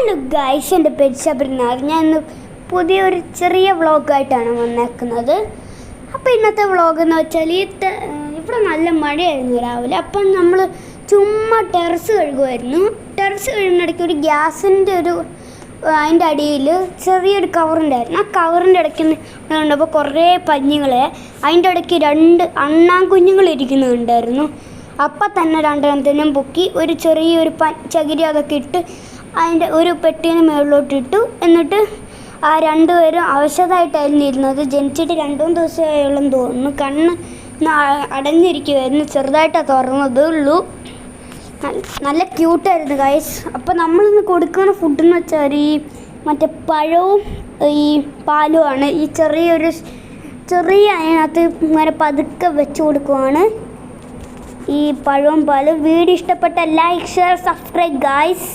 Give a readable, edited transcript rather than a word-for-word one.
Hello guys, എൻ്റെ പേര് ശബരിനാഥ്. ഞാൻ ഇന്ന് പുതിയൊരു ചെറിയ വ്ളോഗായിട്ടാണ് വന്നേക്കുന്നത്. അപ്പോൾ ഇന്നത്തെ വ്ളോഗ് എന്ന് വെച്ചാൽ ഇവിടെ നല്ല മഴയായിരുന്നു രാവിലെ. അപ്പം നമ്മൾ ചുമ്മാ ടെറസ് കഴുകുമായിരുന്നു. ടെറസ് കഴുകുന്നിടയ്ക്ക് ഒരു ഗ്യാസിൻ്റെ അതിൻ്റെ അടിയിൽ ചെറിയൊരു കവറുണ്ടായിരുന്നു. ആ കവറിൻ്റെ ഇടയ്ക്ക് കണ്ടപ്പോൾ കുറേ പഞ്ഞികളെ അതിൻ്റെ ഇടയ്ക്ക് 2 അണ്ണാൻ ഇരിക്കുന്നുണ്ടായിരുന്നു. അപ്പം തന്നെ രണ്ടെണ്ണത്തിനും പൊക്കി ഒരു ചെറിയൊരു ചകിരി അതൊക്കെ ഇട്ട് അതിൻ്റെ ഒരു പെട്ടീന് മുകളിലോട്ടിട്ടു. എന്നിട്ട് ആ 2 പേരും അവശതായിട്ടായിരുന്നു ഇരുന്നത്. ജനിച്ചിട്ട് 2-3 ദിവസമായുള്ളെന്ന് തോന്നുന്നു. കണ്ണ് അടഞ്ഞിരിക്കുമായിരുന്നു, ചെറുതായിട്ടാണ് തുറന്നതേ ഉള്ളൂ. നല്ല ക്യൂട്ടായിരുന്നു ഗൈസ്. അപ്പോൾ നമ്മളിന്ന് കൊടുക്കുന്ന ഫുഡെന്ന് വെച്ചാൽ ഈ മറ്റേ പഴവും ഈ പാലുമാണ്. ഈ ചെറിയ അതിനകത്ത് ഇങ്ങനെ പതുക്കെ വെച്ച് കൊടുക്കുവാണ് ഈ പഴവും പാലും. വീഡിയോ ഇഷ്ടപ്പെട്ട ലൈക്ക്, ഷെയർ, സബ്സ്ക്രൈബ് ഗൈസ്.